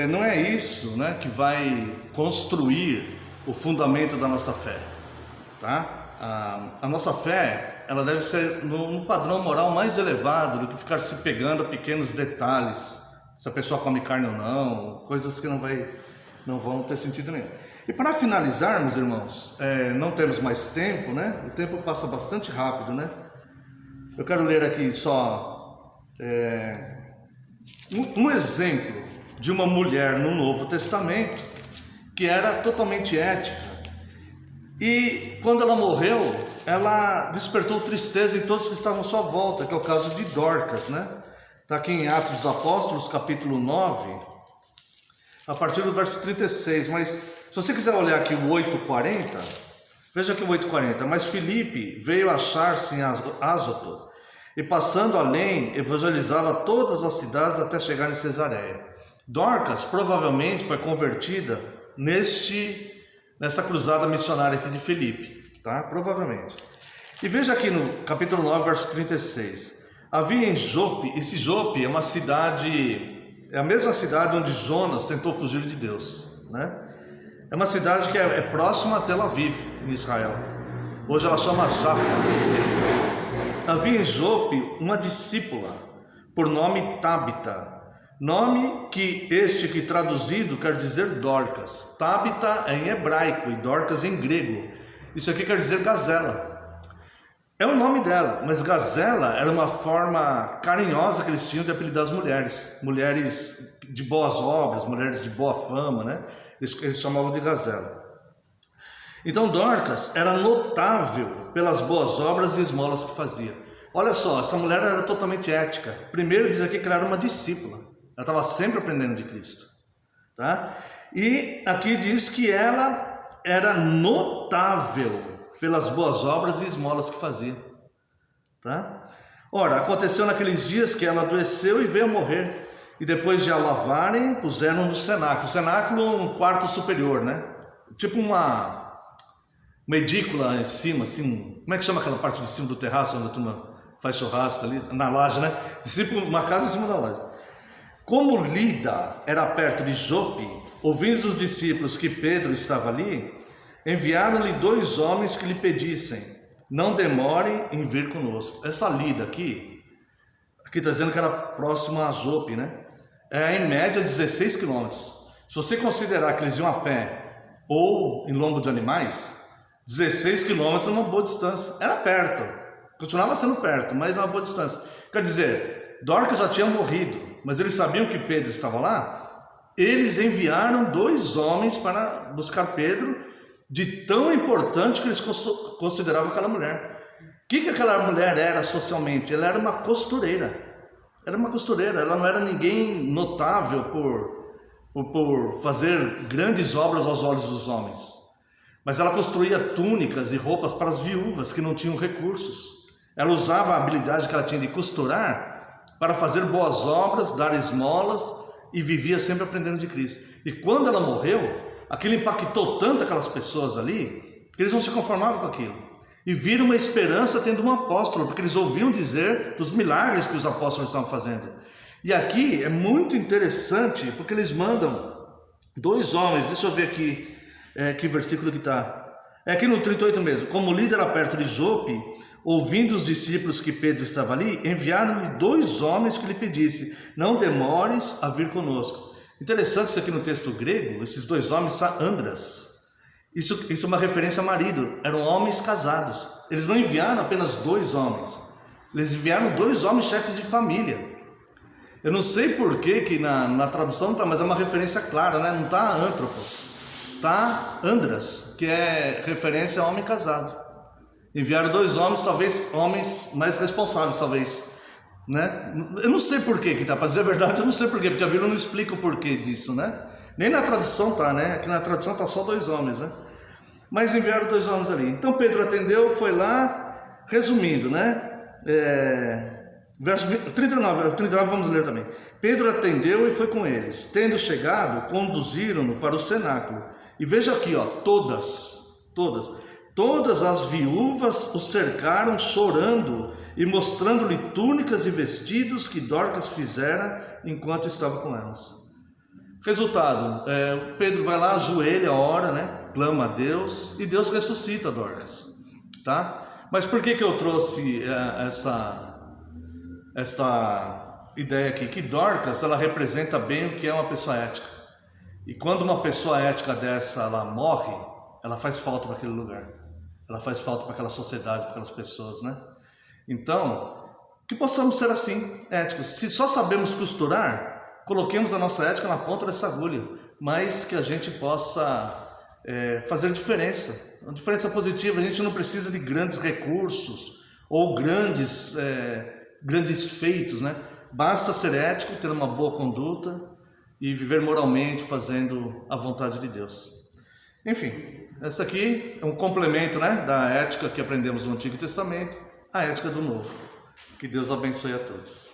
não é isso, né, que vai construir o fundamento da nossa fé, tá? A nossa fé, ela deve ser no padrão moral mais elevado do que ficar se pegando a pequenos detalhes, se a pessoa come carne ou não, coisas que não vão ter sentido nenhum. E para finalizarmos, irmãos, não temos mais tempo, né? O tempo passa bastante rápido, né? Eu quero ler aqui só um exemplo de uma mulher no Novo Testamento que era totalmente ética, e quando ela morreu, ela despertou tristeza em todos que estavam à sua volta, que é o caso de Dorcas, né? Está aqui em Atos dos Apóstolos, capítulo 9, a partir do verso 36, mas se você quiser olhar aqui o 8:40, veja aqui o 8:40, mas Filipe veio achar-se em Azoto, e passando além, evangelizava todas as cidades até chegar em Cesareia. Dorcas provavelmente foi convertida nessa cruzada missionária aqui de Filipe, tá? Provavelmente. E veja aqui no capítulo 9, verso 36. Havia em Jope, esse Jope é uma cidade, é a mesma cidade onde Jonas tentou fugir de Deus, né? É uma cidade que é próxima a Tel Aviv, em Israel. Hoje ela chama Jaffa. Havia em Jope uma discípula, por nome Tabita, nome que traduzido quer dizer Dorcas. Tabita é em hebraico e Dorcas em grego. Isso aqui quer dizer gazela. É o nome dela, mas gazela era uma forma carinhosa que eles tinham de apelidar as mulheres. Mulheres de boas obras, mulheres de boa fama, né? Eles chamavam de gazela. Então Dorcas era notável pelas boas obras e esmolas que fazia. Olha só, essa mulher era totalmente ética. Primeiro diz aqui que ela era uma discípula. Ela estava sempre aprendendo de Cristo, tá? E aqui diz que ela era notável pelas boas obras e esmolas que fazia, tá? Ora, aconteceu naqueles dias que ela adoeceu e veio a morrer. E depois de a lavarem, puseram no cenáculo. O cenáculo é um quarto superior, né? Tipo uma edícula em cima, assim. Como é que chama aquela parte de cima do terraço onde a turma faz churrasco ali? Na laje, né? Tipo uma casa em cima da laje. Como Lida era perto de Jope, ouvindo os discípulos que Pedro estava ali, enviaram-lhe 2 homens que lhe pedissem: não demore em vir conosco. Essa Lida aqui está dizendo que era próxima a Jope, né? É em média 16 quilômetros. Se você considerar que eles iam a pé ou em lombo de animais, 16 quilômetros é uma boa distância. Era perto, continuava sendo perto, mas é uma boa distância. Quer dizer, Dorcas já tinha morrido, mas eles sabiam que Pedro estava lá. Eles enviaram 2 homens para buscar Pedro, de tão importante que eles consideravam aquela mulher. O que aquela mulher era socialmente? Ela era uma costureira. Era uma costureira, ela não era ninguém notável por fazer grandes obras aos olhos dos homens. Mas ela construía túnicas e roupas para as viúvas que não tinham recursos. Ela usava a habilidade que ela tinha de costurar para fazer boas obras, dar esmolas, e vivia sempre aprendendo de Cristo. E quando ela morreu, aquilo impactou tanto aquelas pessoas ali, que eles não se conformavam com aquilo. E viram uma esperança tendo um apóstolo, porque eles ouviam dizer dos milagres que os apóstolos estavam fazendo. E aqui é muito interessante, porque eles mandam 2 homens, deixa eu ver aqui, que versículo que está. É aqui no 38 mesmo. Como líder era perto de Jope, ouvindo os discípulos que Pedro estava ali, enviaram-lhe 2 homens que lhe pedissem: não demores a vir conosco. Interessante isso aqui no texto grego, esses 2 homens são Andras. Isso é uma referência a marido, eram homens casados. Eles não enviaram apenas 2 homens, eles enviaram 2 homens chefes de família. Eu não sei por que na tradução não está, mas é uma referência clara, né? Não está Antropos, está Andras, que é referência a homem casado. Enviaram 2 homens, talvez homens mais responsáveis, talvez, né? Eu não sei por que está, para dizer a verdade, eu não sei por quê, porque a Bíblia não explica o porquê disso, né? Nem na tradução tá, né? Aqui na tradução tá só 2 homens, né? Mas enviaram 2 homens ali. Então Pedro atendeu, foi lá, resumindo, né? Verso 39 vamos ler também. Pedro atendeu e foi com eles. Tendo chegado, conduziram-no para o cenáculo. E veja aqui, ó, todas as viúvas o cercaram chorando e mostrando-lhe túnicas e vestidos que Dorcas fizera enquanto estava com elas. Resultado, Pedro vai lá, ajoelha, ora, né? Clama a Deus e Deus ressuscita Dorcas, tá? Mas por que eu trouxe essa ideia aqui? Que Dorcas, ela representa bem o que é uma pessoa ética. E quando uma pessoa ética dessa, ela morre, ela faz falta para aquele lugar. Ela faz falta para aquela sociedade, para aquelas pessoas, né? Então, que possamos ser assim, éticos. Se só sabemos costurar, coloquemos a nossa ética na ponta dessa agulha, mas que a gente possa fazer diferença, uma diferença positiva. A gente não precisa de grandes recursos ou grandes feitos, né? Basta ser ético, ter uma boa conduta e viver moralmente fazendo a vontade de Deus. Enfim, essa aqui é um complemento, né, da ética que aprendemos no Antigo Testamento, a ética do Novo. Que Deus abençoe a todos.